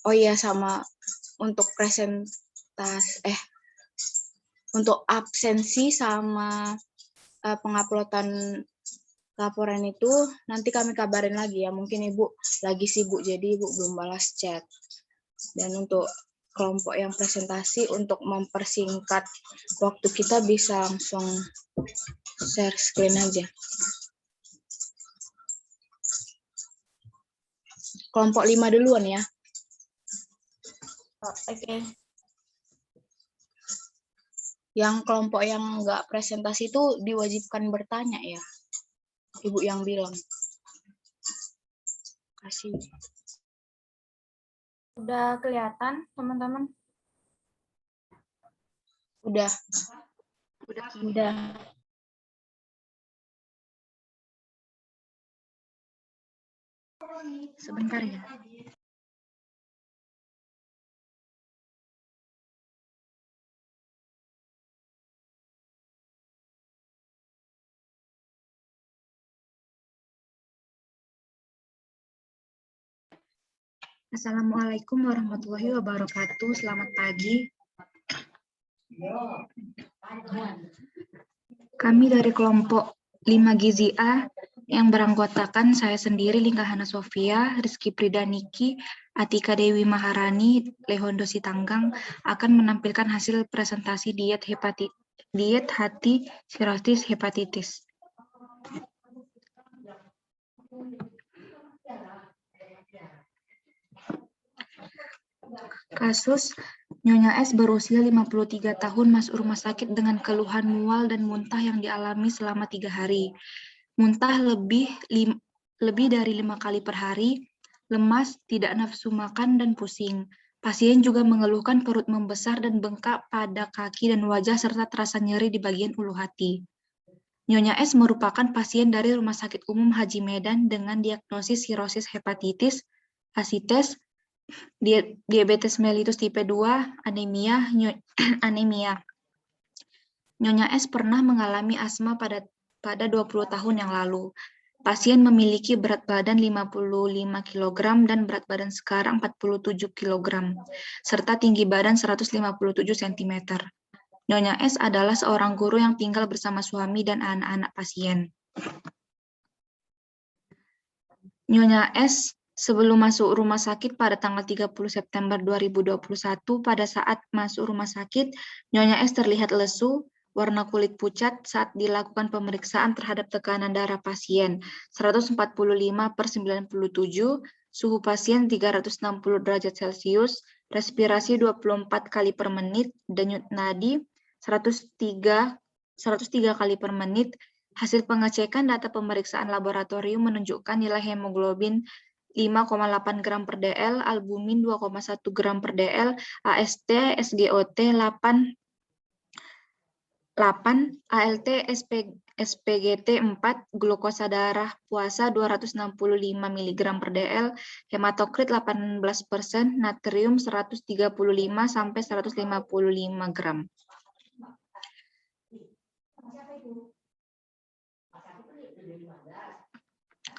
Oh iya, sama untuk untuk absensi sama penguploadan laporan itu nanti kami kabarin lagi ya. Mungkin Ibu lagi sibuk jadi Ibu belum balas chat. Dan untuk kelompok yang presentasi, untuk mempersingkat waktu kita bisa langsung share screen aja. Kelompok 5 duluan ya. Oke. Yang kelompok yang nggak presentasi itu diwajibkan bertanya ya. Ibu yang bilang. Kasih. Udah kelihatan, teman-teman? Udah. Sebentar ya. Assalamualaikum warahmatullahi wabarakatuh. Selamat pagi. Kami dari kelompok 5 Gizi A yang beranggotakan saya sendiri, Lingga Hana Sofia, Rizky Pridaniki, Atika Dewi Maharani, Lehondo Sitanggang akan menampilkan hasil presentasi diet hati sirosis hepatitis. Kasus Nyonya S berusia 53 tahun masuk rumah sakit dengan keluhan mual dan muntah yang dialami selama 3 hari. Muntah lebih dari 5 kali per hari, lemas, tidak nafsu makan, dan pusing. Pasien juga mengeluhkan perut membesar dan bengkak pada kaki dan wajah serta terasa nyeri di bagian ulu hati. Nyonya S merupakan pasien dari Rumah Sakit Umum Haji Medan dengan diagnosis sirosis hepatitis, asites, diabetes mellitus tipe 2, anemia. Nyonya S pernah mengalami asma pada 20 tahun yang lalu. Pasien memiliki berat badan 55 kg dan berat badan sekarang 47 kg, serta tinggi badan 157 cm. Nyonya S adalah seorang guru yang tinggal bersama suami dan anak-anak pasien. Nyonya S sebelum masuk rumah sakit pada tanggal 30 September 2021, pada saat masuk rumah sakit, Nyonya S terlihat lesu, warna kulit pucat saat dilakukan pemeriksaan terhadap tekanan darah pasien 145/97, suhu pasien 360 derajat Celcius, respirasi 24 kali per menit, denyut nadi 103 kali per menit. Hasil pengecekan data pemeriksaan laboratorium menunjukkan nilai hemoglobin 5,8 gram per dl, albumin 2,1 gram per dl, AST, SGOT 8, ALT, SPGT 4, glukosa darah puasa 265 mg per dl, hematokrit 18%, natrium 135 sampai 155 gram.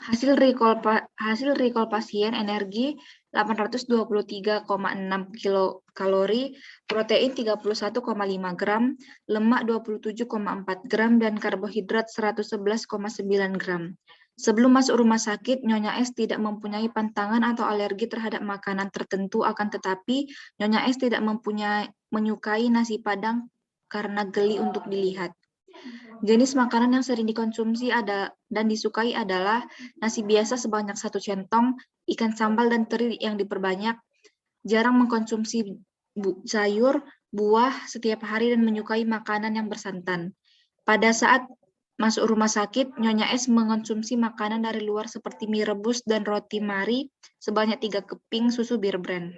Hasil recall pasien energi 823,6 kilokalori, protein 31,5 gram, lemak 27,4 gram, dan karbohidrat 111,9 gram. Sebelum masuk rumah sakit, Nyonya S tidak mempunyai pantangan atau alergi terhadap makanan tertentu, akan tetapi Nyonya S tidak menyukai nasi Padang karena geli untuk dilihat. Jenis makanan yang sering dikonsumsi dan disukai adalah nasi biasa sebanyak 1 centong, ikan sambal dan teri yang diperbanyak, jarang mengkonsumsi sayur, buah setiap hari, dan menyukai makanan yang bersantan. Pada saat masuk rumah sakit, Nyonya S mengonsumsi makanan dari luar seperti mie rebus dan roti mari sebanyak 3 keping susu Bir Brand.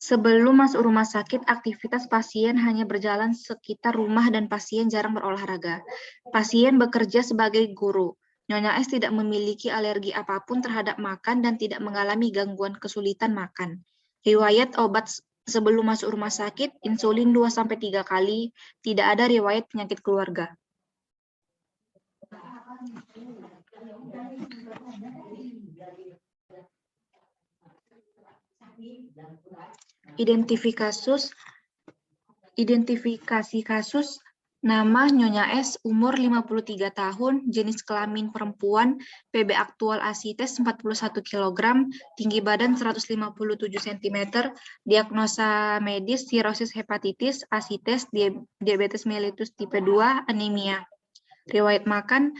Sebelum masuk rumah sakit, aktivitas pasien hanya berjalan sekitar rumah dan pasien jarang berolahraga. Pasien bekerja sebagai guru. Nyonya S tidak memiliki alergi apapun terhadap makan dan tidak mengalami gangguan kesulitan makan. Riwayat obat sebelum masuk rumah sakit, insulin 2-3 kali, tidak ada riwayat penyakit keluarga. Identifikasi kasus, nama Nyonya S, umur 53 tahun, jenis kelamin perempuan, PB aktual ASI tes 41 kg, tinggi badan 157 cm, diagnosa medis sirosis hepatitis, ASI tes diabetes mellitus tipe 2, anemia. Riwayat makan,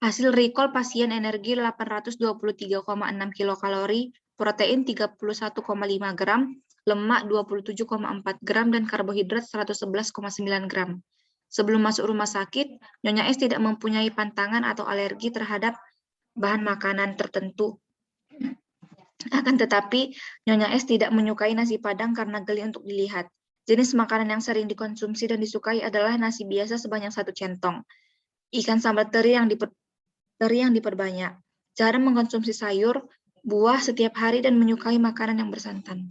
hasil recall pasien energi 823,6 kilokalori, protein 31,5 gram, lemak 27,4 gram, dan karbohidrat 111,9 gram. Sebelum masuk rumah sakit, Nyonya S tidak mempunyai pantangan atau alergi terhadap bahan makanan tertentu. Akan tetapi, Nyonya S tidak menyukai nasi Padang karena geli untuk dilihat. Jenis makanan yang sering dikonsumsi dan disukai adalah nasi biasa sebanyak 1 centong, ikan sambal teri yang diperbanyak, cara mengkonsumsi sayur, buah setiap hari, dan menyukai makanan yang bersantan.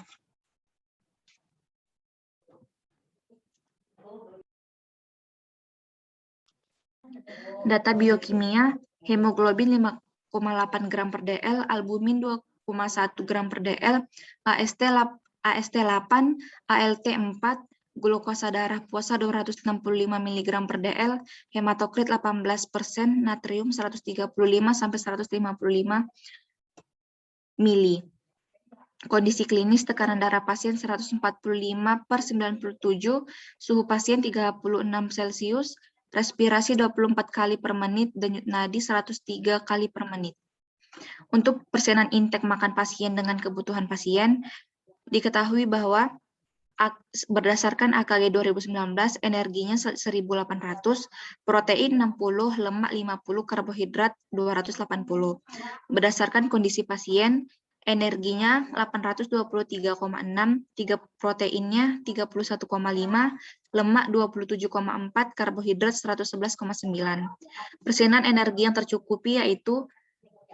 Data biokimia, hemoglobin 5,8 gram per dl, albumin 2,1 gram per dl, AST 8, ALT 4, glukosa darah puasa 265 mg per dl, hematokrit 18%, natrium 135 sampai 155 mili. Kondisi klinis tekanan darah pasien 145/97, suhu pasien 36 Celcius, respirasi 24 kali per menit, denyut nadi 103 kali per menit. Untuk persenan intake makan pasien dengan kebutuhan pasien, diketahui bahwa berdasarkan AKG 2019, energinya 1.800, protein 60, lemak 50, karbohidrat 280. Berdasarkan kondisi pasien, energinya 823,6, proteinnya 31,5, lemak 27,4, karbohidrat 111,9. Persenan energi yang tercukupi yaitu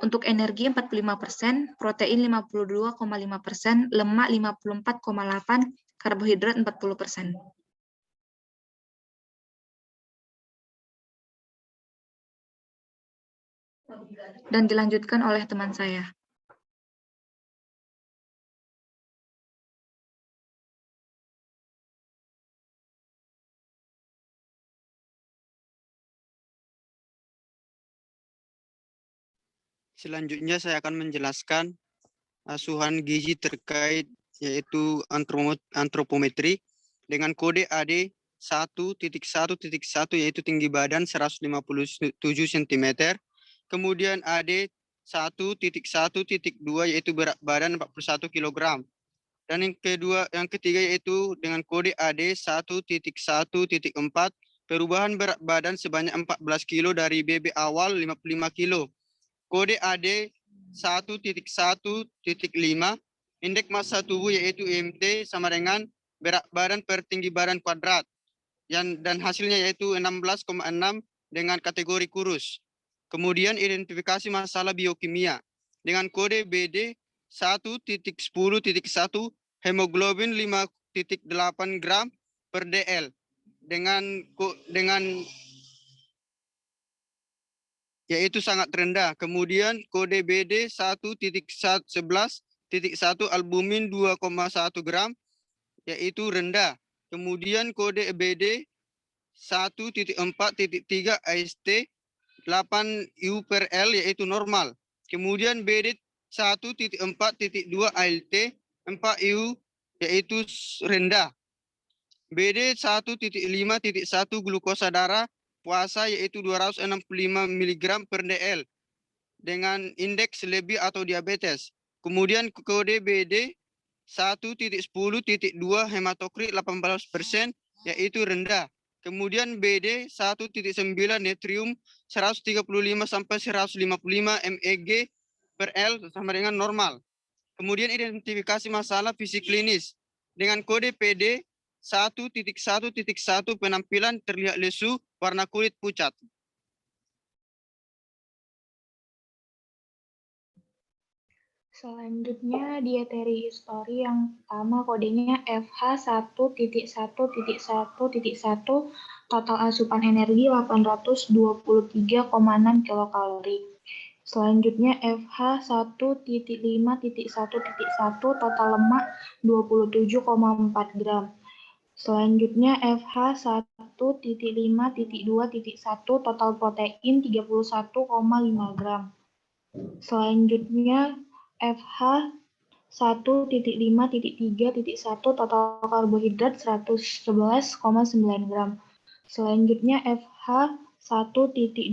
untuk energi 45%, protein 52,5%, lemak 54,8%, karbohidrat 40%. Dan dilanjutkan oleh teman saya. Selanjutnya saya akan menjelaskan asuhan gizi terkait yaitu antropometri dengan kode AD 1.1.1 yaitu tinggi badan 157 cm, kemudian AD 1.1.2 yaitu berat badan 41 kg. Dan yang ketiga yaitu dengan kode AD 1.1.4 perubahan berat badan sebanyak 14 kg dari BB awal 55 kg. Kode AD 1.1.5, indeks massa tubuh yaitu IMT sama dengan berat badan per tinggi badan kuadrat. Dan hasilnya yaitu 16,6 dengan kategori kurus. Kemudian identifikasi masalah biokimia dengan kode BD 1.10.1, hemoglobin 5,8 gram per dl dengan yaitu sangat rendah. Kemudian kode BD 1.11.1, albumin 2,1 gram yaitu rendah. Kemudian kode BD 1.4.3, AST 8 U per L yaitu normal. Kemudian BD 1.4.2, ALT 4 U yaitu rendah. BD 1.5.1, glukosa darah puasa yaitu 265 mg per dl dengan indeks lebih atau diabetes. Kemudian kode BD 1.10.2, hematokrit 18% yaitu rendah. Kemudian BD 1.9, natrium 135 sampai 155 mg per L sama dengan normal. Kemudian identifikasi masalah fisik klinis dengan kode PD 1.1.1, penampilan terlihat lesu, warna kulit pucat. Selanjutnya dietary history yang pertama kodenya FH1.1.1.1, total asupan energi 823,6 kilokalori. Selanjutnya FH 1.5.1.1 total lemak 27,4 gram. Selanjutnya FH 1.5.2.1 total protein 31,5 gram. Selanjutnya FH 1.5.3.1 total karbohidrat 111,9 gram. Selanjutnya FH 1.2.2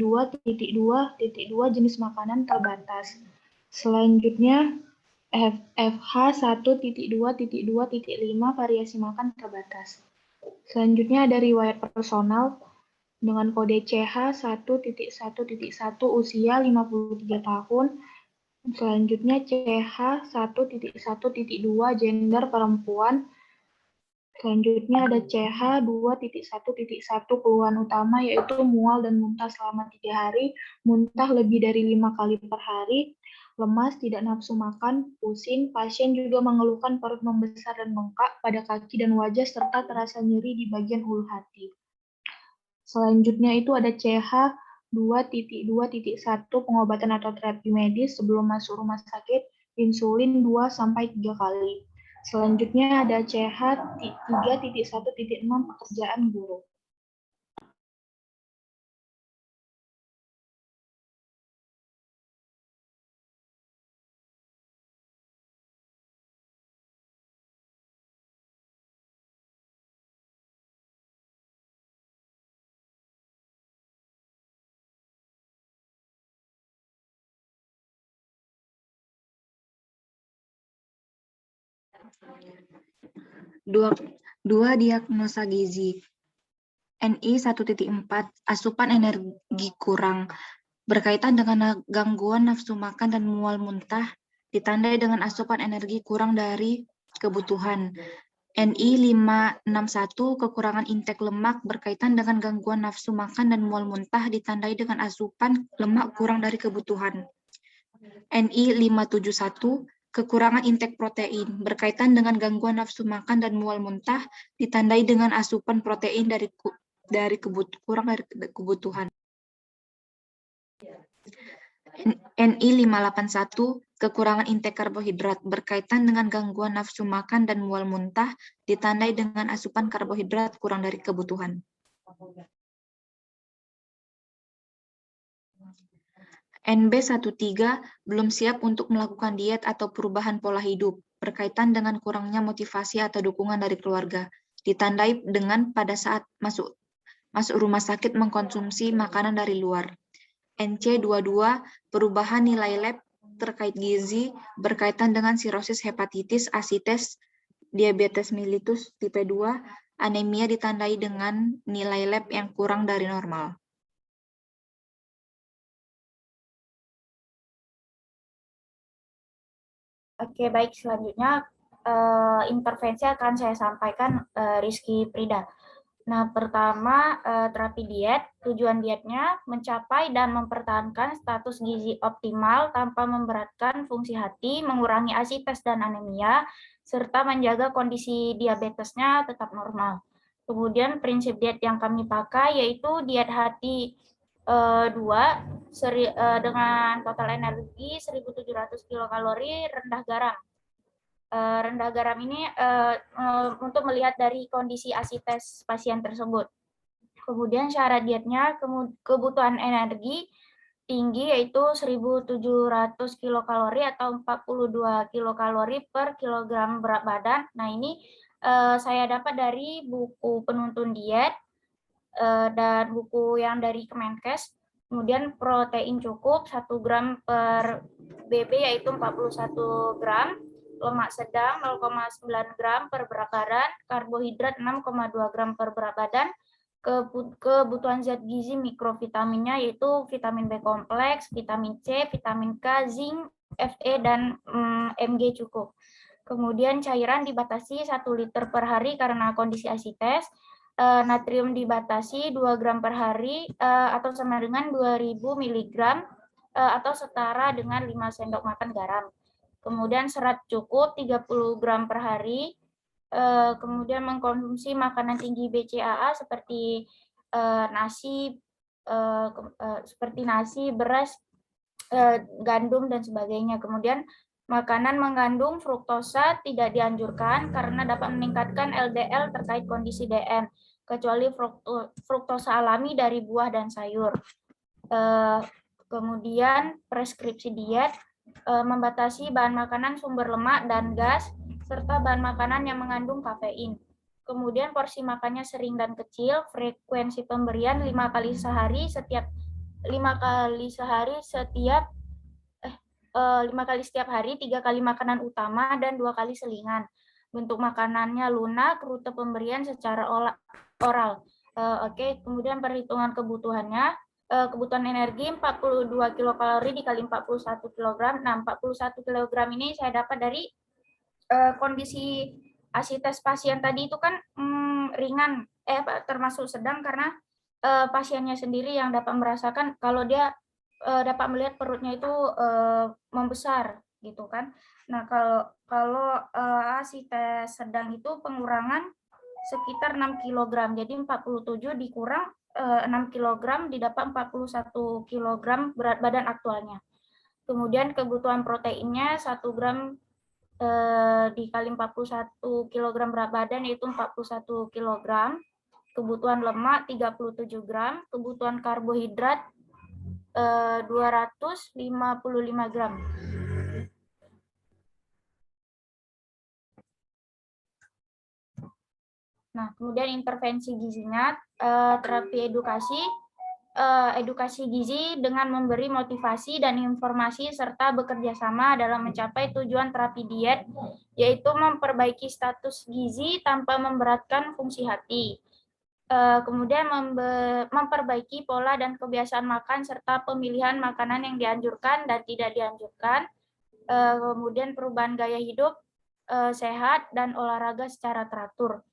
jenis makanan terbatas. Selanjutnya FH 1.2.2.5 variasi makan terbatas. Selanjutnya ada riwayat personal dengan kode CH 1.1.1 usia 53 tahun. Selanjutnya CH 1.1.2 gender perempuan. Selanjutnya ada CH 2.1.1 keluhan utama yaitu mual dan muntah selama 3 hari, muntah lebih dari 5 kali per hari, lemas, tidak nafsu makan, pusing. Pasien juga mengeluhkan perut membesar dan bengkak pada kaki dan wajah serta terasa nyeri di bagian ulu hati. Selanjutnya itu ada CH 2.2.1 pengobatan atau terapi medis sebelum masuk rumah sakit, insulin 2-3 kali. Selanjutnya ada CH 3.1.6 pekerjaan guru. Dua diagnosa gizi. NI 1.4 asupan energi kurang berkaitan dengan gangguan nafsu makan dan mual muntah ditandai dengan asupan energi kurang dari kebutuhan. NI 561 kekurangan intake lemak berkaitan dengan gangguan nafsu makan dan mual muntah ditandai dengan asupan lemak kurang dari kebutuhan. NI 571 kekurangan intake protein berkaitan dengan gangguan nafsu makan dan mual muntah ditandai dengan asupan protein kurang dari kebutuhan. NI 581 kekurangan intake karbohidrat berkaitan dengan gangguan nafsu makan dan mual muntah ditandai dengan asupan karbohidrat kurang dari kebutuhan. NB 13 belum siap untuk melakukan diet atau perubahan pola hidup berkaitan dengan kurangnya motivasi atau dukungan dari keluarga ditandai dengan pada saat masuk rumah sakit mengkonsumsi makanan dari luar. NC 22 perubahan nilai lab terkait gizi berkaitan dengan sirosis hepatitis, asites, diabetes mellitus tipe 2, anemia ditandai dengan nilai lab yang kurang dari normal. Oke, baik. Selanjutnya intervensi akan saya sampaikan Rizky Prida. Nah, pertama terapi diet. Tujuan dietnya mencapai dan mempertahankan status gizi optimal tanpa memberatkan fungsi hati, mengurangi asites dan anemia, serta menjaga kondisi diabetesnya tetap normal. Kemudian prinsip diet yang kami pakai yaitu diet hati 2 dengan total energi 1.700 kilokalori, rendah garam. Rendah garam ini untuk melihat dari kondisi asites pasien tersebut. Kemudian syarat dietnya kebutuhan energi tinggi yaitu 1.700 kilokalori atau 42 kilokalori per kilogram berat badan. Nah, ini saya dapat dari buku penuntun diet dan buku yang dari Kemenkes. Kemudian protein cukup 1 gram per BB yaitu 41 gram, lemak sedang 0,9 gram per berat badan, karbohidrat 6,2 gram per berat badan, kebutuhan zat gizi mikrovitaminnya yaitu vitamin B kompleks, vitamin C, vitamin K, zinc, Fe, dan Mg cukup. Kemudian cairan dibatasi 1 liter per hari karena kondisi asites. Natrium dibatasi 2 gram per hari atau sama dengan 2000 mg atau setara dengan 5 sendok makan garam. Kemudian serat cukup 30 gram per hari. Kemudian mengkonsumsi makanan tinggi BCAA seperti nasi, beras, gandum dan sebagainya. Kemudian makanan mengandung fruktosa tidak dianjurkan karena dapat meningkatkan LDL terkait kondisi DM, kecuali fruktosa alami dari buah dan sayur. Kemudian preskripsi diet membatasi bahan makanan sumber lemak dan gas serta bahan makanan yang mengandung kafein. Kemudian porsi makannya sering dan kecil, frekuensi pemberian 5 kali sehari setiap 5 kali setiap hari, 3 kali makanan utama dan 2 kali selingan. Bentuk makanannya lunak, rute pemberian secara oral. Kemudian perhitungan kebutuhannya. Kebutuhan energi 42 kilokalori dikali 41 kg. Nah, 41 kg ini saya dapat dari kondisi asites pasien tadi itu kan ringan, termasuk sedang karena pasiennya sendiri yang dapat merasakan kalau dia dapat melihat perutnya itu membesar gitu kan. Nah, kalau asites sedang itu pengurangan sekitar 6 kg. Jadi 47 dikurang 6 kg didapat 41 kg berat badan aktualnya. Kemudian kebutuhan proteinnya 1 gram dikali 41 kg berat badan yaitu 41 kg. Kebutuhan lemak 37 gram, kebutuhan karbohidrat 255 gram. Nah, kemudian intervensi gizinya, terapi edukasi gizi dengan memberi motivasi dan informasi serta bekerja sama dalam mencapai tujuan terapi diet, yaitu memperbaiki status gizi tanpa memberatkan fungsi hati. Kemudian memperbaiki pola dan kebiasaan makan serta pemilihan makanan yang dianjurkan dan tidak dianjurkan. Kemudian perubahan gaya hidup sehat dan olahraga secara teratur.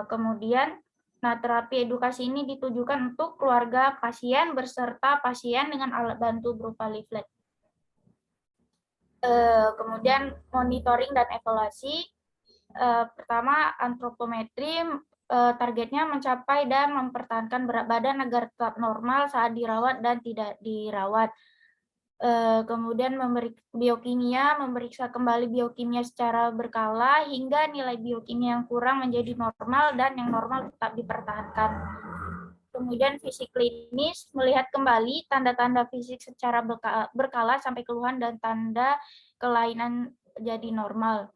Kemudian, terapi edukasi ini ditujukan untuk keluarga pasien beserta pasien dengan alat bantu berupa leaflet. Kemudian monitoring dan evaluasi. Pertama, antropometri. Targetnya mencapai dan mempertahankan berat badan agar tetap normal saat dirawat dan tidak dirawat. Kemudian memberi biokimia, memeriksa kembali biokimia secara berkala hingga nilai biokimia yang kurang menjadi normal dan yang normal tetap dipertahankan. Kemudian fisik klinis, melihat kembali tanda-tanda fisik secara berkala sampai keluhan dan tanda kelainan jadi normal.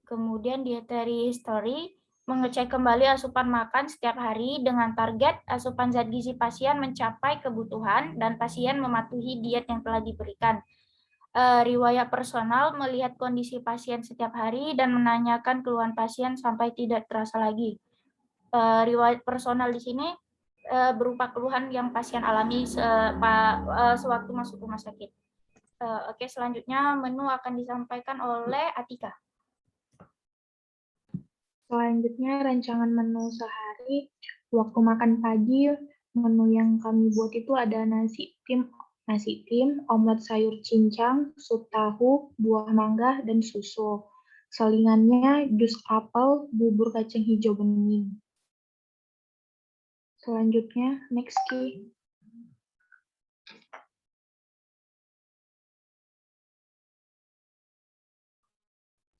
Kemudian dietary history, mengecek kembali asupan makan setiap hari dengan target asupan zat gizi pasien mencapai kebutuhan dan pasien mematuhi diet yang telah diberikan. Riwayat personal, melihat kondisi pasien setiap hari dan menanyakan keluhan pasien sampai tidak terasa lagi. Riwayat personal di sini berupa keluhan yang pasien alami sewaktu masuk rumah sakit. Selanjutnya menu akan disampaikan oleh Atika. Selanjutnya rancangan menu sehari, waktu makan pagi, menu yang kami buat itu ada nasi tim, omelet sayur cincang, sup tahu, buah mangga, dan susu. Selingannya jus apel, bubur kacang hijau bening. Selanjutnya, next Ki.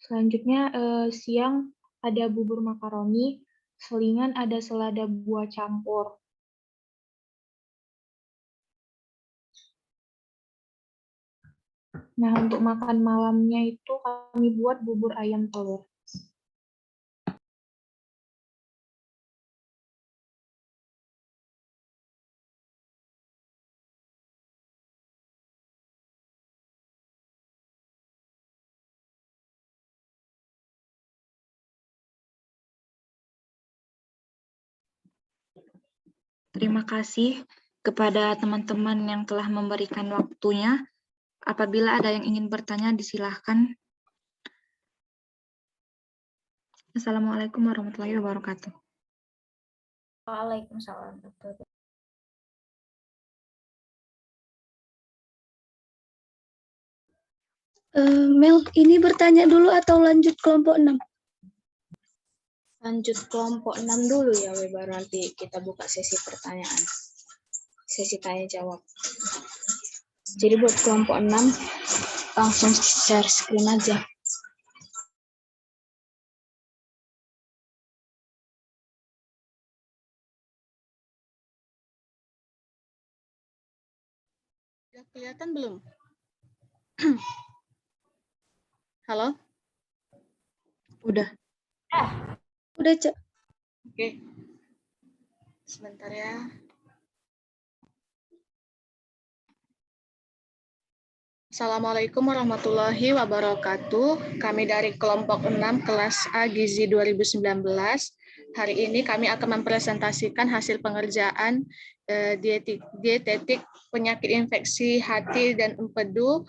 Selanjutnya siang ada bubur makaroni, selingan ada selada buah campur. Nah, untuk makan malamnya itu kami buat bubur ayam telur. Terima kasih kepada teman-teman yang telah memberikan waktunya. Apabila ada yang ingin bertanya, disilahkan. Assalamualaikum warahmatullahi wabarakatuh. Waalaikumsalam. Mel, ini bertanya dulu atau lanjut kelompok 6? Lanjut kelompok 6 dulu ya, baru nanti kita buka sesi pertanyaan. Sesi tanya jawab. Jadi buat kelompok 6 langsung share screen aja. Udah kelihatan belum? Halo? Udah, Cak. Oke. Sebentar ya. Assalamualaikum warahmatullahi wabarakatuh. Kami dari kelompok 6 kelas A Gizi 2019. Hari ini kami akan mempresentasikan hasil pengerjaan dietetik penyakit infeksi hati dan empedu.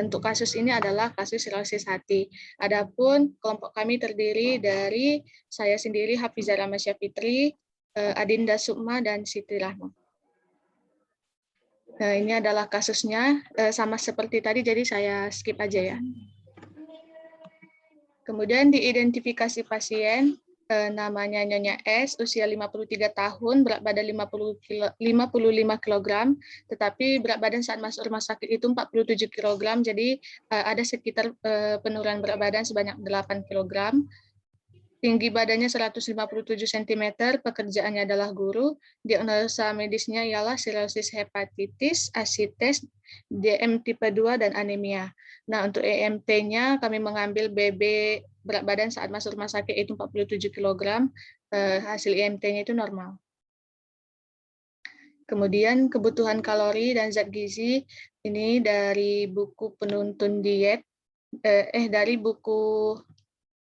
Untuk kasus ini adalah kasus sirosis hati. Adapun kelompok kami terdiri dari saya sendiri Hafizah Ramasya Fitri, Adinda Sukma, dan Siti Rahma. Nah, ini adalah kasusnya, sama seperti tadi, jadi saya skip aja ya. Kemudian diidentifikasi pasien, namanya Nyonya S, usia 53 tahun, berat badan 55 kg, tetapi berat badan saat masuk rumah sakit itu 47 kg, jadi ada sekitar penurunan berat badan sebanyak 8 kg. Tinggi badannya 157 cm, pekerjaannya adalah guru, diagnosa medisnya ialah sirosis hepatitis, asites, DM tipe 2, dan anemia. Nah, untuk EMT-nya kami mengambil BB berat badan saat masuk rumah sakit itu 47 kg, hasil EMT-nya itu normal. Kemudian kebutuhan kalori dan zat gizi ini dari buku penuntun diet, dari buku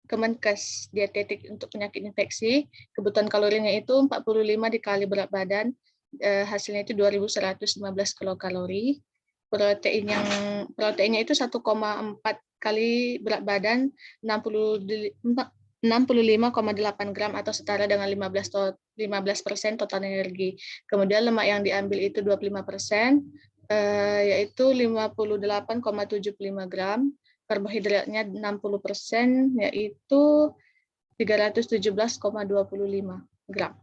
Kemenkes dietetik untuk penyakit infeksi, kebutuhan kalorinya itu 45 dikali berat badan, hasilnya itu 2115 kilokalori. Proteinnya itu 1,4 kali berat badan, 65,8 gram atau setara dengan 15% total energi. Kemudian lemak yang diambil itu 25%, yaitu 58,75 gram. Karbohidratnya 60%, yaitu 317,25 gram.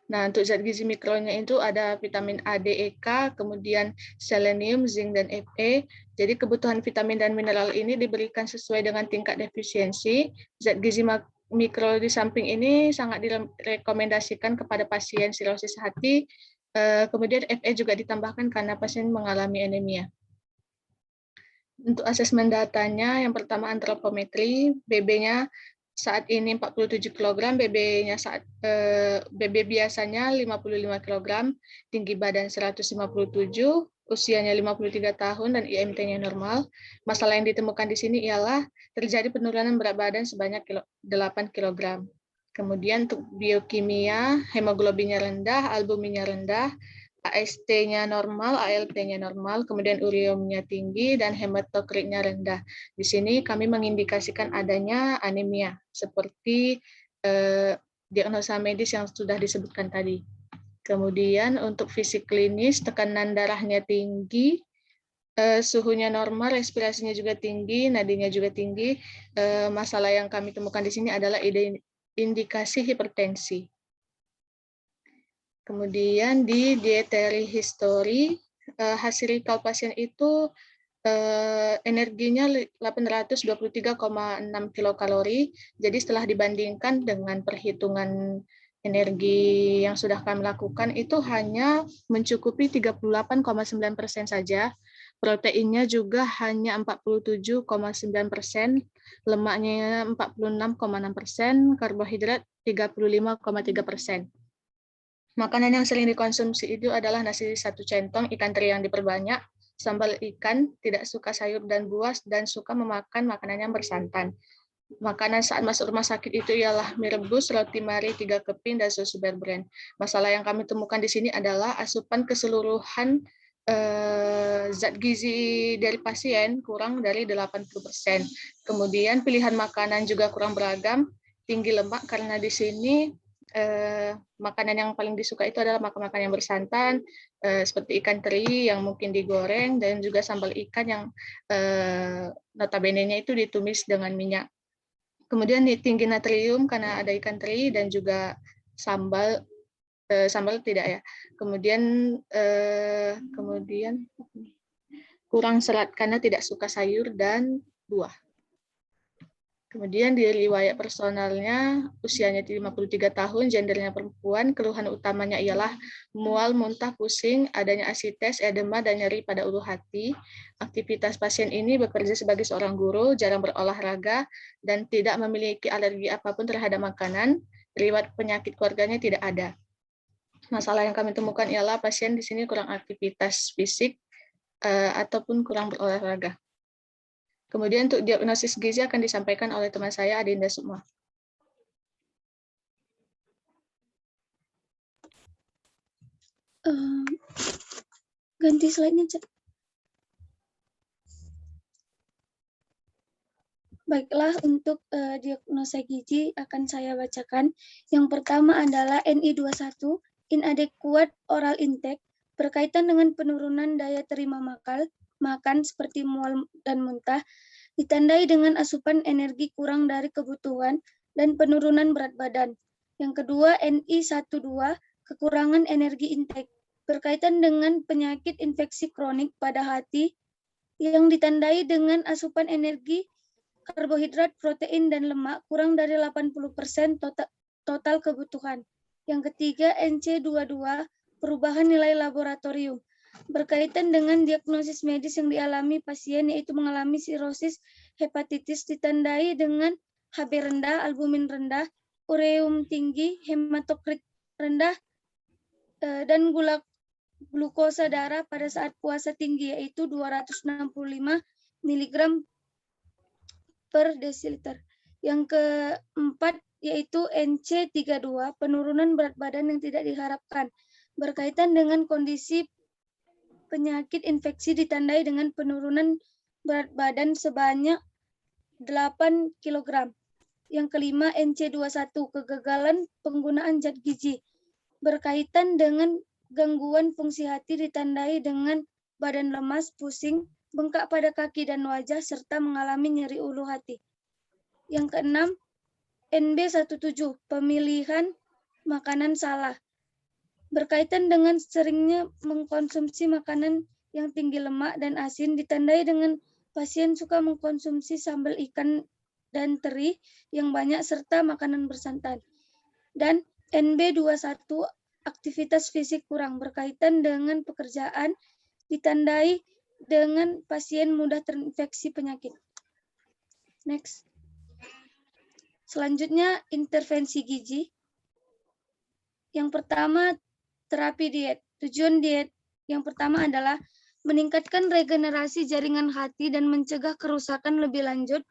Nah, untuk zat gizi mikronya itu ada vitamin A, D, E, K, kemudian selenium, zinc, dan Fe. Jadi kebutuhan vitamin dan mineral ini diberikan sesuai dengan tingkat defisiensi. Zat gizi mikro di samping ini sangat direkomendasikan kepada pasien sirosis hati. Kemudian Fe juga ditambahkan karena pasien mengalami anemia. Untuk asesmen datanya, yang pertama antropometri, BB-nya saat ini 47 kg, BB biasanya 55 kg, tinggi badan 157, usianya 53 tahun, dan IMT-nya normal. Masalah yang ditemukan di sini ialah terjadi penurunan berat badan sebanyak 8 kg. Kemudian untuk biokimia, hemoglobinnya rendah, albuminnya rendah, AST-nya normal, ALT-nya normal, kemudian ureumnya tinggi, dan hematokritnya rendah. Di sini kami mengindikasikan adanya anemia, seperti diagnosa medis yang sudah disebutkan tadi. Kemudian untuk fisik klinis, tekanan darahnya tinggi, suhunya normal, respirasinya juga tinggi, nadinya juga tinggi. Masalah yang kami temukan di sini adalah indikasi hipertensi. Kemudian di dietary history, hasil recall pasien itu energinya 823,6 kilokalori. Jadi setelah dibandingkan dengan perhitungan energi yang sudah kami lakukan, itu hanya mencukupi 38,9% saja. Proteinnya juga hanya 47,9%, lemaknya 46,6%, karbohidrat 35,3%. Makanan yang sering dikonsumsi itu adalah nasi 1 centong, ikan teri yang diperbanyak, sambal ikan, tidak suka sayur dan buah, dan suka memakan makanan yang bersantan. Makanan saat masuk rumah sakit itu ialah mie rebus, roti mari 3 keping, dan susu Bear Brand. Masalah yang kami temukan di sini adalah asupan keseluruhan zat gizi dari pasien kurang dari 80%. Kemudian pilihan makanan juga kurang beragam, tinggi lemak karena di sini makanan yang paling disuka itu adalah makanan yang bersantan, seperti ikan teri yang mungkin digoreng, dan juga sambal ikan yang notabene-nya itu ditumis dengan minyak. Kemudian tinggi natrium karena ada ikan teri dan juga sambal sambal tidak ya. Kemudian kurang serat karena tidak suka sayur dan buah. Kemudian di riwayat personalnya, usianya 53 tahun, gendernya perempuan, keluhan utamanya ialah mual, muntah, pusing, adanya asites, edema, dan nyeri pada ulu hati. Aktivitas pasien ini bekerja sebagai seorang guru, jarang berolahraga, dan tidak memiliki alergi apapun terhadap makanan. Riwayat penyakit keluarganya tidak ada. Masalah yang kami temukan ialah pasien di sini kurang aktivitas fisik ataupun kurang berolahraga. Kemudian untuk diagnosis gizi akan disampaikan oleh teman saya, Adinda Sukma. Ganti slide-nya, Cak. Baiklah, untuk diagnosa gizi akan saya bacakan. Yang pertama adalah NI21, inadequate oral intake, berkaitan dengan penurunan daya terima makan seperti mual dan muntah, ditandai dengan asupan energi kurang dari kebutuhan dan penurunan berat badan. Yang kedua, NI12, kekurangan energi intake, berkaitan dengan penyakit infeksi kronik pada hati yang ditandai dengan asupan energi karbohidrat, protein, dan lemak kurang dari 80% total kebutuhan. Yang ketiga, NC22, perubahan nilai laboratorium, berkaitan dengan diagnosis medis yang dialami pasien, yaitu mengalami sirosis hepatitis, ditandai dengan HB rendah, albumin rendah, ureum tinggi, hematokrit rendah, dan glukosa darah pada saat puasa tinggi, yaitu 265 mg per desiliter. Yang keempat yaitu NC32, penurunan berat badan yang tidak diharapkan, berkaitan dengan kondisi penyakit infeksi, ditandai dengan penurunan berat badan sebanyak 8 kg. Yang kelima NC21, kegagalan penggunaan zat gizi, berkaitan dengan gangguan fungsi hati, ditandai dengan badan lemas, pusing, bengkak pada kaki dan wajah, serta mengalami nyeri ulu hati. Yang keenam, NB17, pemilihan makanan salah, berkaitan dengan seringnya mengkonsumsi makanan yang tinggi lemak dan asin, ditandai dengan pasien suka mengkonsumsi sambal ikan dan teri yang banyak, serta makanan bersantan. Dan NB21, aktivitas fisik kurang, berkaitan dengan pekerjaan, ditandai dengan pasien mudah terinfeksi penyakit. Next. Selanjutnya, intervensi gizi. Yang pertama, terapi diet. Tujuan diet yang pertama adalah meningkatkan regenerasi jaringan hati dan mencegah kerusakan lebih lanjut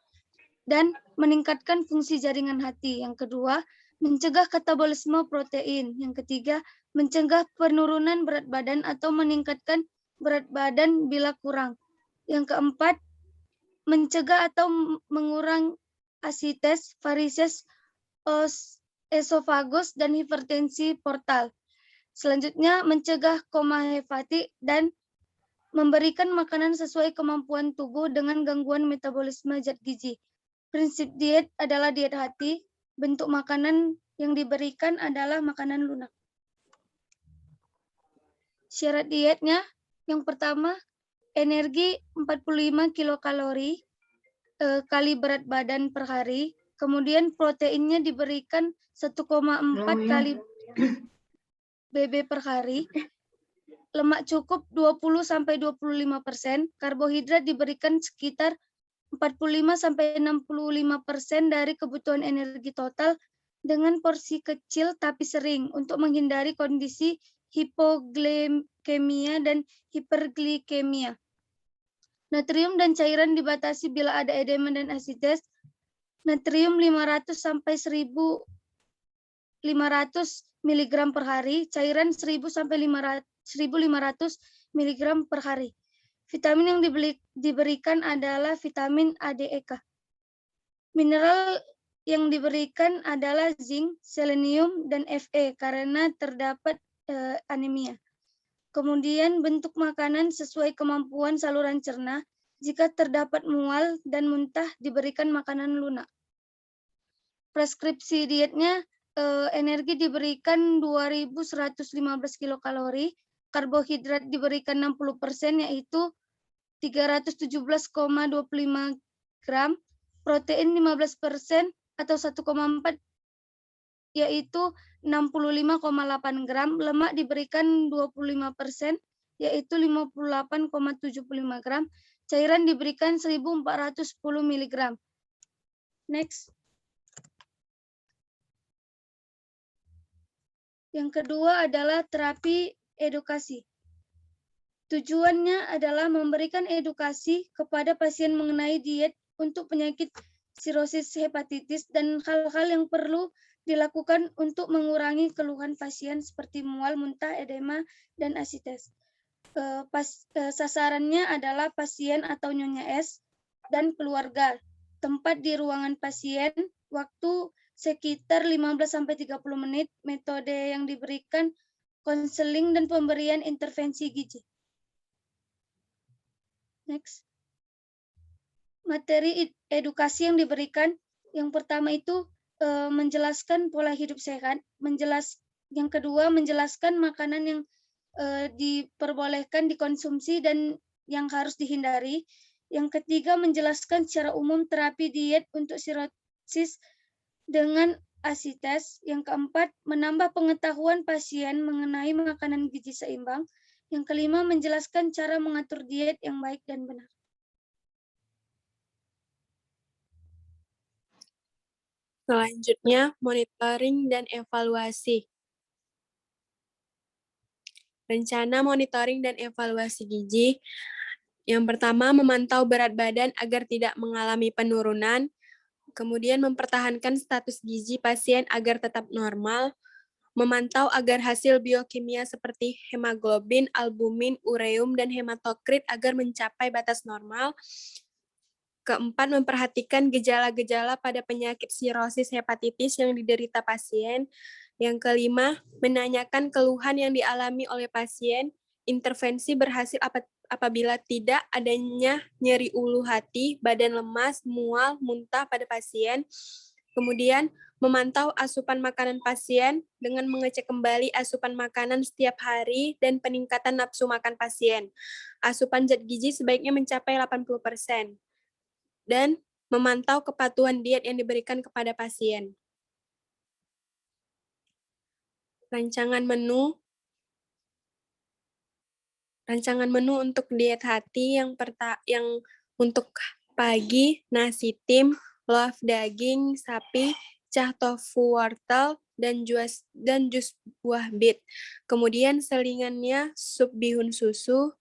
dan meningkatkan fungsi jaringan hati. Yang kedua, mencegah katabolisme protein. Yang ketiga, mencegah penurunan berat badan atau meningkatkan berat badan bila kurang. Yang keempat, mencegah atau mengurangi asites, varises, esofagus, dan hipertensi portal. Selanjutnya, mencegah koma hepatik dan memberikan makanan sesuai kemampuan tubuh dengan gangguan metabolisme zat gizi. Prinsip diet adalah diet hati. Bentuk makanan yang diberikan adalah makanan lunak. Syarat dietnya, yang pertama, energi 45 kilokalori kali berat badan per hari. Kemudian proteinnya diberikan 1,4 kali BB per hari, lemak cukup 20-25%, karbohidrat diberikan sekitar 45-65% dari kebutuhan energi total dengan porsi kecil tapi sering untuk menghindari kondisi hipoglikemia dan hiperglikemia. Natrium dan cairan dibatasi bila ada edema dan asites. Natrium 500-1500 mg per hari, cairan 1000-1500 mg per hari. Vitamin yang diberikan adalah vitamin A, D, E, K. Mineral yang diberikan adalah zinc, selenium, dan Fe karena terdapat anemia. Kemudian bentuk makanan sesuai kemampuan saluran cerna. Jika terdapat mual dan muntah, diberikan makanan lunak. Preskripsi dietnya energi diberikan 2.115 kilokalori, karbohidrat diberikan 60% yaitu 317,25 gram, protein 15% atau 1,4 yaitu 65,8 gram, lemak diberikan 25% yaitu 58,75 gram, cairan diberikan 1.410 mg. Next. Yang kedua adalah terapi edukasi. Tujuannya adalah memberikan edukasi kepada pasien mengenai diet untuk penyakit sirosis hepatitis dan hal-hal yang perlu dilakukan untuk mengurangi keluhan pasien seperti mual, muntah, edema, dan asites. Sasarannya adalah pasien atau Nyonya S dan keluarga. Tempat di ruangan pasien, waktu sekitar 15-30 menit, metode yang diberikan konseling dan pemberian intervensi gizi. Next. Materi edukasi yang diberikan, yang pertama itu menjelaskan pola hidup sehat, yang kedua menjelaskan makanan yang diperbolehkan dikonsumsi dan yang harus dihindari, yang ketiga menjelaskan secara umum terapi diet untuk sirosis dengan asites, yang keempat menambah pengetahuan pasien mengenai makanan gizi seimbang, yang kelima menjelaskan cara mengatur diet yang baik dan benar. Selanjutnya, monitoring dan evaluasi. Rencana monitoring dan evaluasi gizi. Yang pertama, memantau berat badan agar tidak mengalami penurunan. Kemudian, mempertahankan status gizi pasien agar tetap normal. Memantau agar hasil biokimia seperti hemoglobin, albumin, ureum, dan hematokrit agar mencapai batas normal. Keempat, memperhatikan gejala-gejala pada penyakit sirosis hepatitis yang diderita pasien. Yang kelima, menanyakan keluhan yang dialami oleh pasien. Intervensi berhasil apabila tidak adanya nyeri ulu hati, badan lemas, mual, muntah pada pasien. Kemudian, memantau asupan makanan pasien dengan mengecek kembali asupan makanan setiap hari dan peningkatan nafsu makan pasien. Asupan zat gizi sebaiknya mencapai 80%. Dan memantau kepatuhan diet yang diberikan kepada pasien. Rancangan menu untuk diet hati yang untuk pagi, nasi tim, loaf daging sapi, cah tofu wortel, dan jus buah bit. Kemudian selingannya sup bihun susu.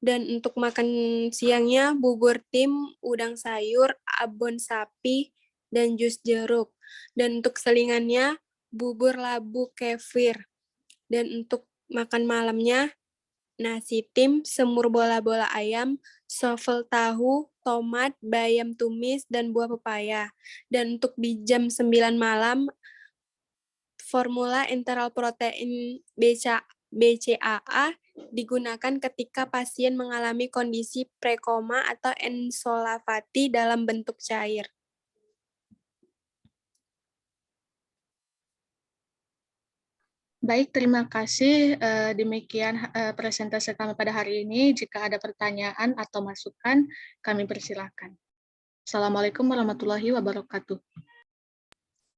Dan untuk makan siangnya bubur tim, udang sayur, abon sapi, dan jus jeruk. Dan untuk selingannya bubur labu kefir. Dan untuk makan malamnya nasi tim, semur bola-bola ayam, sofel tahu, tomat, bayam tumis, dan buah pepaya. Dan untuk di jam 9 malam formula enteral protein BCAA digunakan ketika pasien mengalami kondisi prekoma atau ensolafati dalam bentuk cair. Baik, terima kasih. Demikian presentasi kami pada hari ini. Jika ada pertanyaan atau masukan, kami persilahkan. Assalamualaikum warahmatullahi wabarakatuh.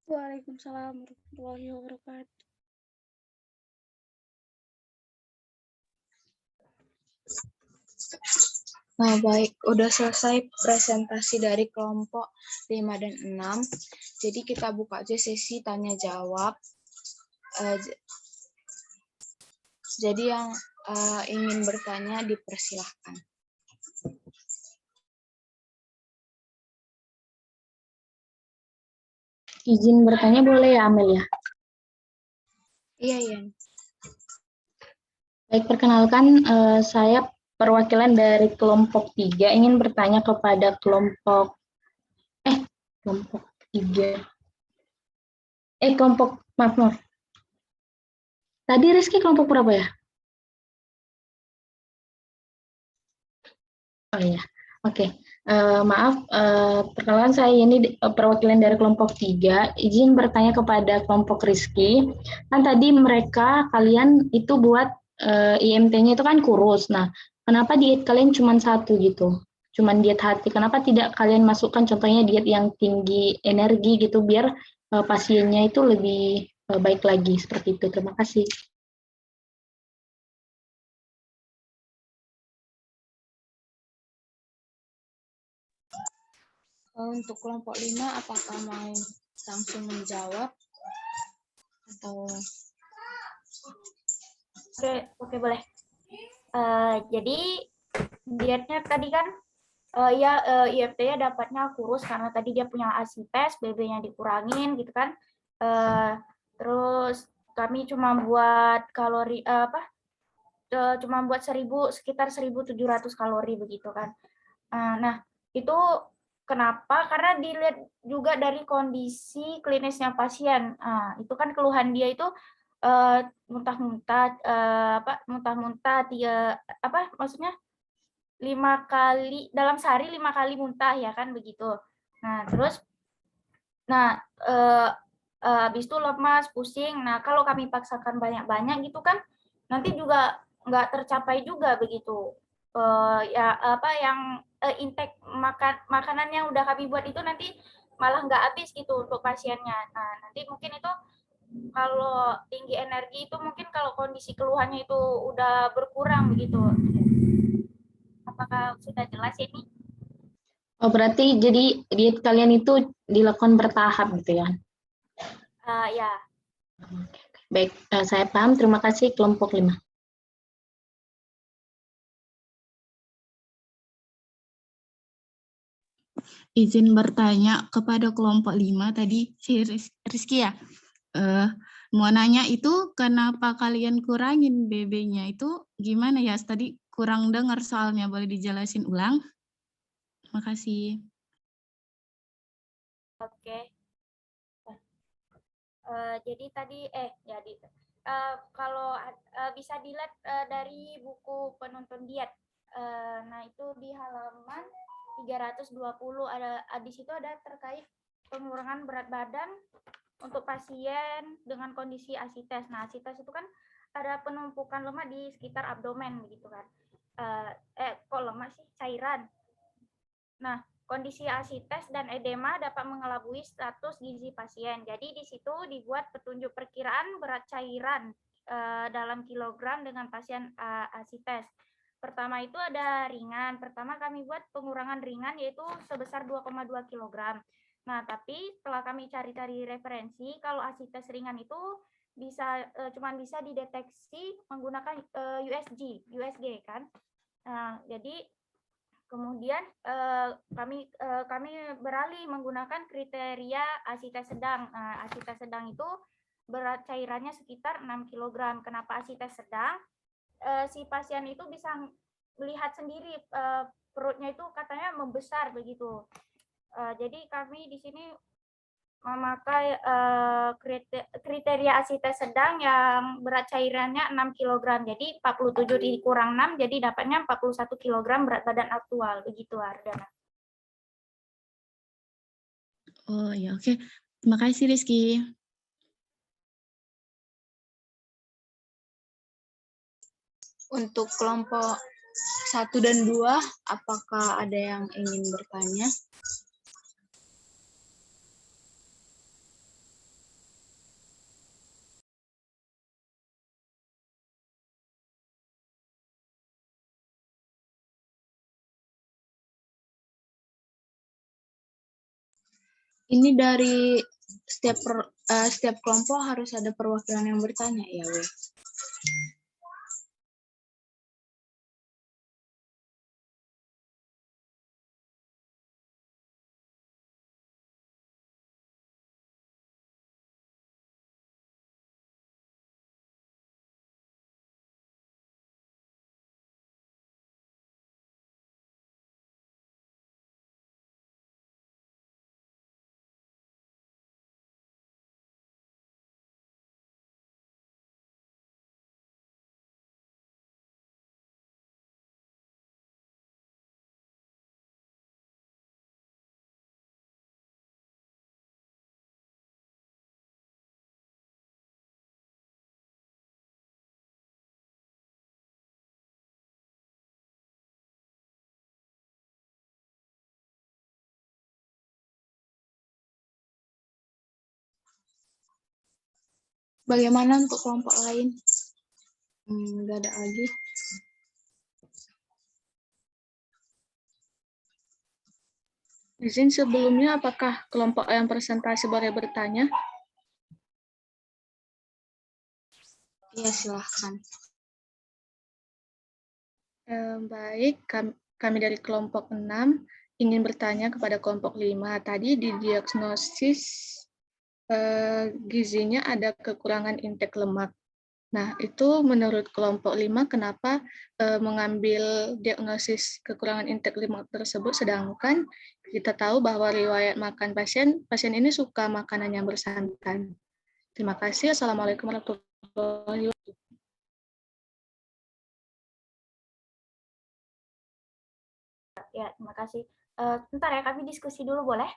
Waalaikumsalam warahmatullahi wabarakatuh. Nah, baik, udah selesai presentasi dari kelompok 5 dan 6. Jadi kita buka aja sesi tanya jawab. Jadi yang ingin bertanya dipersilahkan. Izin bertanya boleh ya, Amel ya? Iya, iya. Baik, perkenalkan saya perwakilan dari kelompok 3 ingin bertanya kepada kelompok 3. Maaf. Tadi Rizky kelompok berapa ya? Oh iya, oke. Maaf, perkenalan saya ini perwakilan dari kelompok 3. Izin bertanya kepada kelompok Rizky. Kan tadi kalian itu buat IMT-nya itu kan kurus. Nah, kenapa diet kalian cuma satu gitu? Cuman diet hati. Kenapa tidak kalian masukkan contohnya diet yang tinggi energi gitu biar pasiennya itu lebih baik lagi seperti itu. Terima kasih. Untuk kelompok 5, apakah mau langsung menjawab atau Oke, boleh. Jadi dietnya tadi kan IFT-nya dapatnya kurus karena tadi dia punya ASIPES, BB-nya dikurangin gitu kan. Terus kami cuma buat kalori cuma buat sekitar 1.700 kalori begitu kan. Nah, itu kenapa? Karena dilihat juga dari kondisi klinisnya pasien. Itu kan keluhan dia itu muntah-muntah, muntah-muntah maksudnya 5 kali dalam sehari 5 kali muntah ya kan begitu. Nah terus, habis itu lemas, pusing. Nah kalau kami paksakan banyak-banyak gitu kan, nanti juga nggak tercapai juga begitu. Intake makanan yang udah kami buat itu nanti malah nggak habis gitu untuk pasiennya. Nah nanti mungkin itu kalau tinggi energi itu mungkin kalau kondisi keluhannya itu udah berkurang begitu. Apakah sudah jelas ini? Oh, berarti jadi diet kalian itu dilakukan bertahap gitu ya? Ya. Baik, saya paham. Terima kasih kelompok 5. Izin bertanya kepada kelompok 5 tadi, si Rizky ya. Mau nanya itu kenapa kalian kurangin BB-nya itu gimana ya? Tadi kurang dengar soalnya, boleh dijelasin ulang? Terima kasih. Oke. Jadi tadi kalau bisa dilihat dari buku penuntun diet. Nah, itu di halaman 320 di situ ada terkait pengurangan berat badan untuk pasien dengan kondisi asites. Nah, asites itu kan ada penumpukan lemak di sekitar abdomen begitu kan. Kok lemak sih? Cairan. Nah, kondisi asites dan edema dapat mengelabui status gizi pasien. Jadi di situ dibuat petunjuk perkiraan berat cairan dalam kilogram dengan pasien asites. Pertama itu ada ringan. Pertama kami buat pengurangan ringan yaitu sebesar 2,2 kg. Nah, tapi setelah kami cari-cari referensi, kalau asites ringan itu cuman bisa dideteksi menggunakan USG kan. Nah, jadi kemudian kami beralih menggunakan kriteria asites sedang. Asites sedang itu berat cairannya sekitar 6 kg. Kenapa asites sedang? Si pasien itu bisa melihat sendiri perutnya itu katanya membesar begitu. Jadi kami di sini memakai kriteria asites sedang yang berat cairannya 6 kg. Jadi 47 dikurang 6, jadi dapatnya 41 kg berat badan aktual. Begitu, Ardana. Oh ya, oke. Terima kasih Rizky. untuk kelompok 1 dan 2, apakah ada yang ingin bertanya? Ini dari setiap kelompok harus ada perwakilan yang bertanya ya, Wei? Bagaimana untuk kelompok lain? Nggak ada lagi. Izin sebelumnya, apakah kelompok yang presentasi boleh bertanya? Iya, silahkan. Baik, kami dari kelompok 6 ingin bertanya kepada kelompok 5. Tadi di diagnosis gizinya ada kekurangan intake lemak. Nah, itu menurut kelompok 5 kenapa mengambil diagnosis kekurangan intake lemak tersebut, sedangkan kita tahu bahwa riwayat makan pasien ini suka makanan yang bersantan. Terima kasih. Assalamualaikum warahmatullahi wabarakatuh. Ya, terima kasih. Bentar ya, kami diskusi dulu boleh?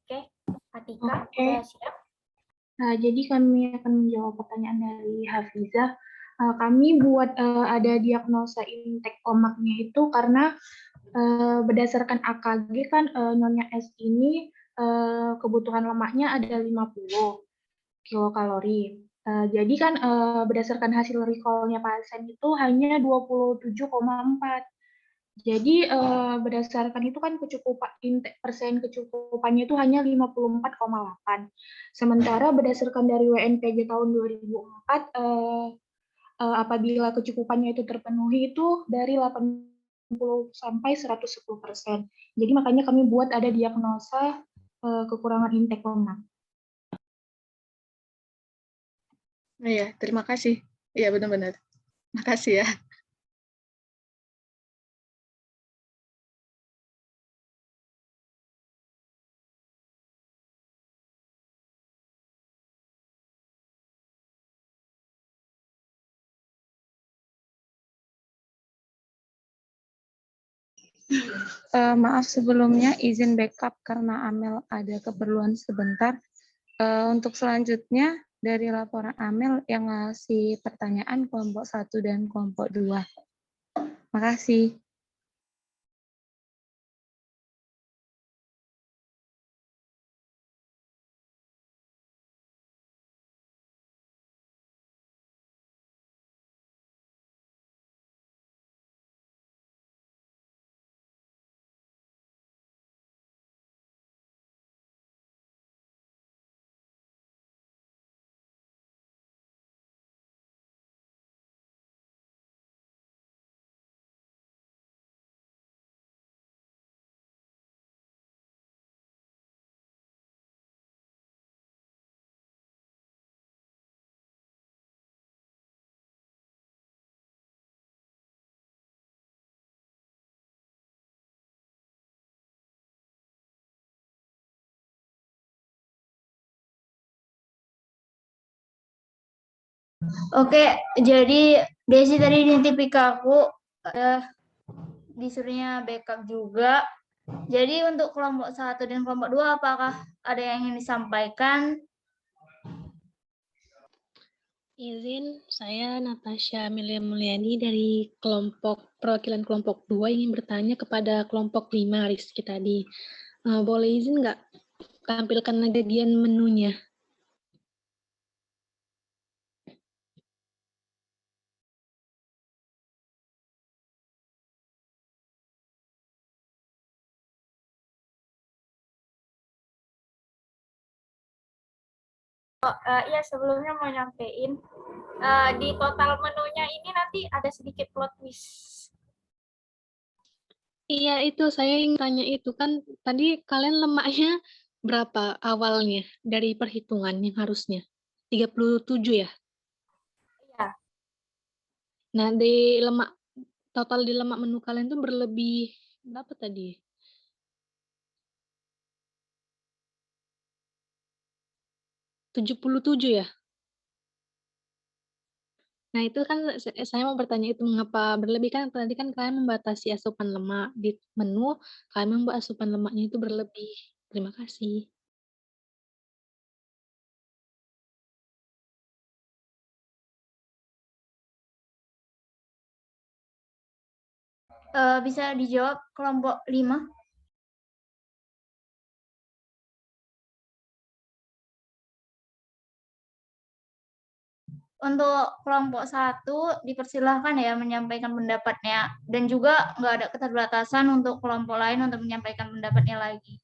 Oke, Atika, Oke. udah siap? Nah, jadi kami akan menjawab pertanyaan dari Hafizah. Kami buat ada diagnosa intake lemaknya itu karena berdasarkan AKG kan Nyonya S ini kebutuhan lemaknya ada 50 kilokalori. Jadi kan berdasarkan hasil recall-nya pasien itu hanya 27,4. Jadi berdasarkan itu kan persen kecukupannya itu hanya 54,8. Sementara berdasarkan dari WNPG tahun 2004 apabila kecukupannya itu terpenuhi itu dari 80 sampai 110%. Jadi makanya kami buat ada diagnosa kekurangan intake lemak. Iya, terima kasih. Iya, benar-benar. Makasih ya. Maaf sebelumnya, izin backup karena Amel ada keperluan sebentar. Untuk selanjutnya, dari laporan Amel yang ngasih pertanyaan kelompok 1 dan kelompok 2. Makasih. Oke, jadi Desi tadi identifik aku disuruhnya backup juga. Jadi untuk kelompok 1 dan kelompok 2 apakah ada yang ingin disampaikan? Izin, saya Natasha Amelia Mulyani dari perwakilan kelompok 2 ingin bertanya kepada kelompok 5 Rizky tadi. Boleh izin nggak tampilkan bagian menunya? Iya, sebelumnya mau nyampein di total menunya ini nanti ada sedikit plot twist. Iya, itu saya ingin tanya itu kan tadi kalian lemaknya berapa awalnya dari perhitungan yang harusnya? 37 ya? Iya. Nah, total di lemak menu kalian tuh berlebih berapa tadi? 77 ya? Nah, itu kan saya mau bertanya itu mengapa berlebih, kan tadi kan kalian membatasi asupan lemak di menu, kalian membuat asupan lemaknya itu berlebih. Terima kasih. Bisa dijawab kelompok 5? Untuk kelompok 1 dipersilahkan ya menyampaikan pendapatnya, dan juga nggak ada keterbatasan untuk kelompok lain untuk menyampaikan pendapatnya lagi.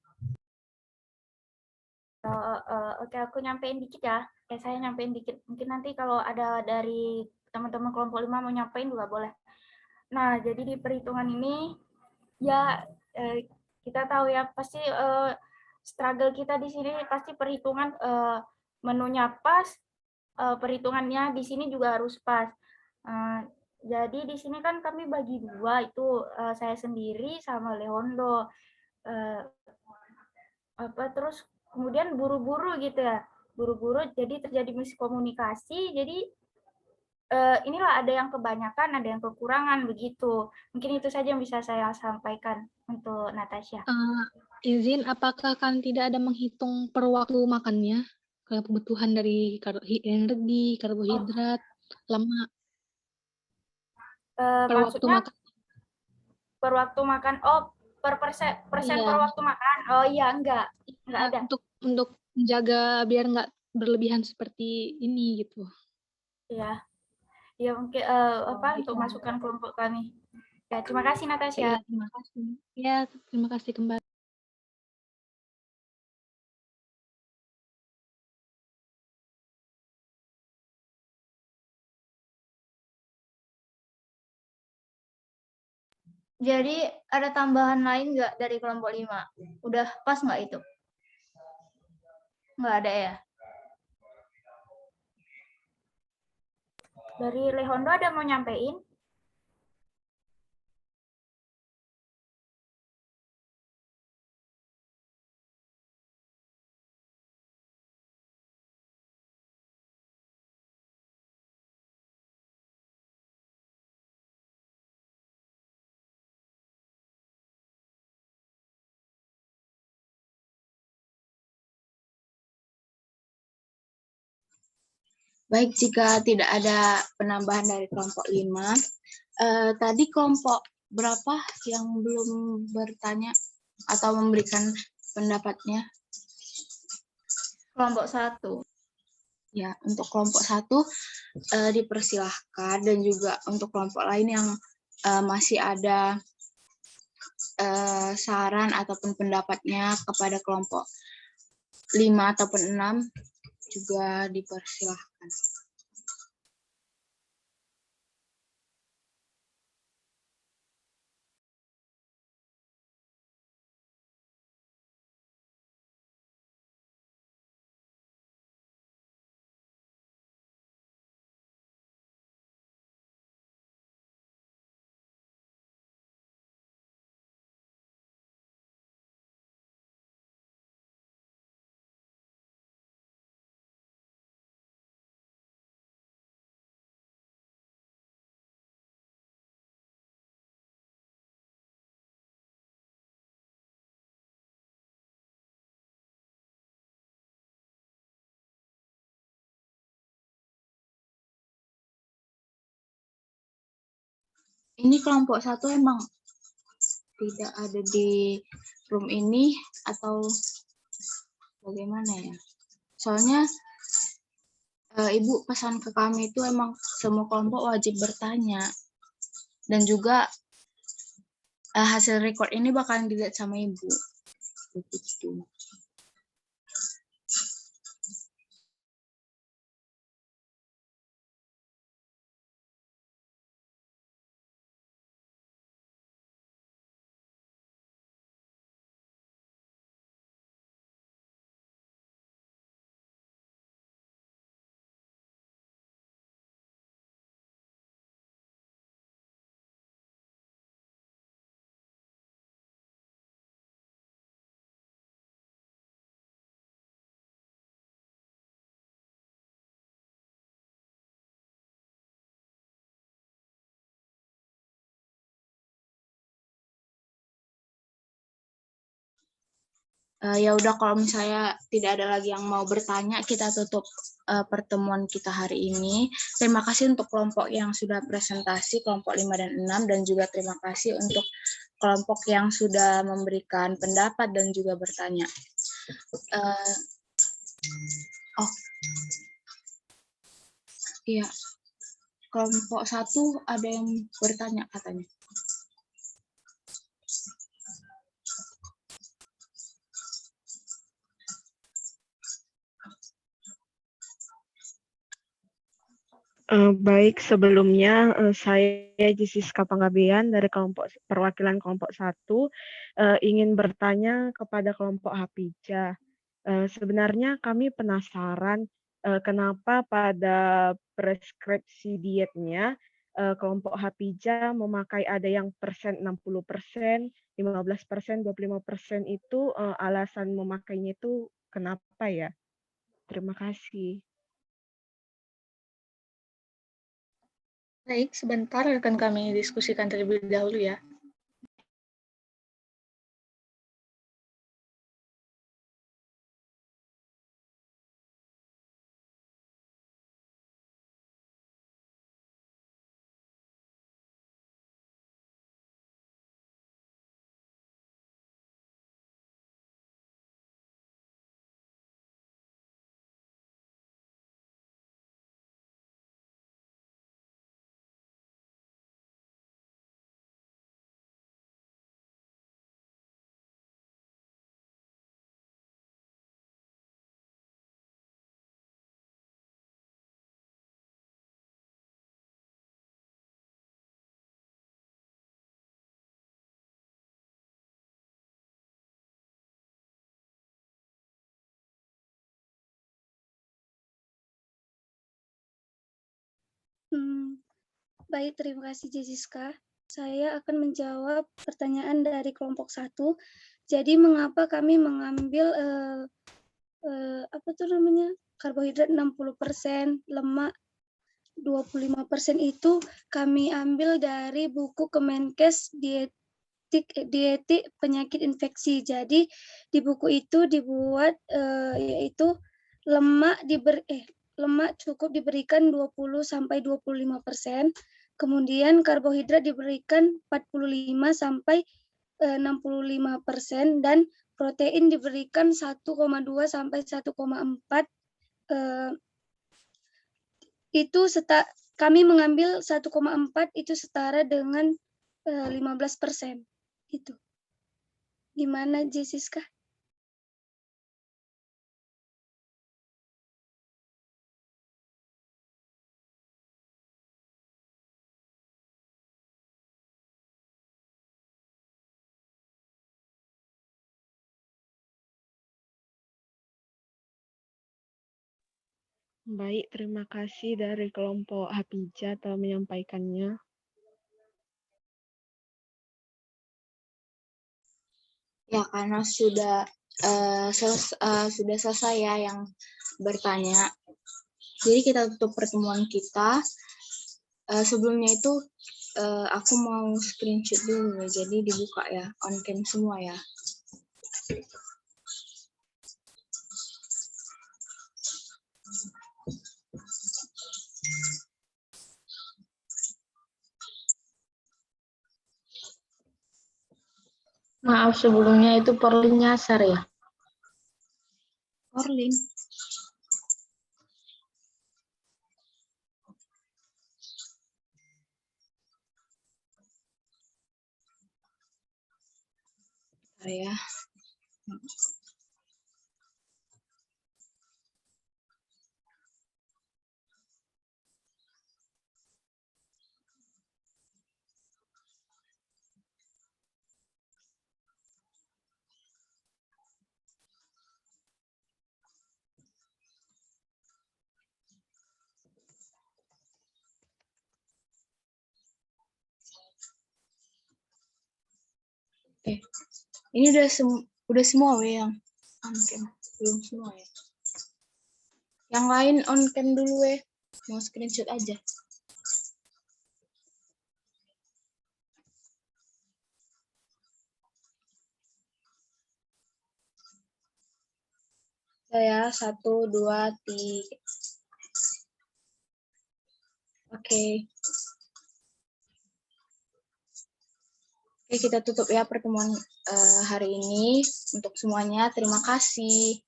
Oke, aku nyampein dikit ya. Saya nyampein dikit. Mungkin nanti kalau ada dari teman-teman kelompok 5 mau nyampein juga boleh. Nah, jadi di perhitungan ini ya kita tahu ya pasti struggle kita di sini pasti perhitungan menunya pas, perhitungannya di sini juga harus pas. Jadi di sini kan kami bagi dua, itu saya sendiri sama Leondo. Terus kemudian buru-buru gitu ya, buru-buru jadi terjadi miskomunikasi. Jadi inilah ada yang kebanyakan, ada yang kekurangan begitu. Mungkin itu saja yang bisa saya sampaikan untuk Natasha. Izin, apakah kalian tidak ada menghitung per waktu makannya? Kebutuhan dari energi, karbohidrat, lemak. Per waktu Maksudnya makan. per waktu makan, per persen Iya. per waktu makan. Oh iya, enggak ada. Untuk menjaga biar nggak berlebihan seperti ini gitu. Iya. Ya mungkin untuk masukan kelompok kami. Ya, terima kasih Natasha. Ya, terima kasih. Ya, terima kasih kembali. Jadi ada tambahan lain nggak dari kelompok 5? Udah pas nggak itu? Nggak ada ya? Dari Lehondo ada mau nyampein? Baik, jika tidak ada penambahan dari kelompok 5, tadi kelompok berapa yang belum bertanya atau memberikan pendapatnya? Kelompok 1. Ya, untuk kelompok 1 dipersilahkan, dan juga untuk kelompok lain yang masih ada saran ataupun pendapatnya kepada kelompok 5 ataupun 6 juga dipersilahkan. Ini kelompok 1 emang tidak ada di room ini atau bagaimana ya? Soalnya Ibu pesan ke kami itu emang semua kelompok wajib bertanya. Dan juga hasil record ini bakalan dilihat sama Ibu. Begitu. Ya udah kalau misalnya tidak ada lagi yang mau bertanya, kita tutup pertemuan kita hari ini. Terima kasih untuk kelompok yang sudah presentasi, kelompok 5 dan 6, dan juga terima kasih untuk kelompok yang sudah memberikan pendapat dan juga bertanya. Iya, kelompok 1 ada yang bertanya katanya. Baik, sebelumnya saya Jessica Panggabean dari perwakilan kelompok 1 ingin bertanya kepada kelompok Hapija. Sebenarnya kami penasaran kenapa pada preskripsi dietnya kelompok Hapija memakai ada yang persen 60%, 15%, 25% itu alasan memakainya itu kenapa ya? Terima kasih. Baik, sebentar akan kami diskusikan terlebih dahulu ya. Baik, terima kasih Jessica. Saya akan menjawab pertanyaan dari kelompok 1. Jadi mengapa kami mengambil karbohidrat 60%, lemak 25% itu kami ambil dari buku Kemenkes dietik penyakit infeksi. Jadi di buku itu dibuat yaitu lemak cukup diberikan 20-25%, kemudian karbohidrat diberikan 45 sampai 65%, dan protein diberikan 1,2 sampai 1,4. Itu kami mengambil 1,4 itu setara dengan 15%. Itu. Gimana Jessica? Baik, terima kasih dari kelompok Hapija telah menyampaikannya. Ya, karena sudah selesai ya yang bertanya. Jadi kita tutup pertemuan kita. Sebelumnya itu aku mau screenshot dulu ya, jadi dibuka ya, on cam semua ya. Maaf sebelumnya itu Porlin nyasar ya. Orlin. Ya. Ini udah semua we yang on cam. Belum semua ya. Yang lain on cam dulu we. Mau screenshot aja. Saya 1, 2, 3. Oke. Oke, kita tutup ya pertemuan hari ini. Untuk semuanya, terima kasih.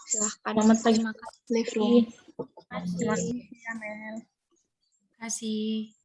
Silahkan. Selamat pagi. Terima kasih. Live room. Terima kasih. Terima kasih.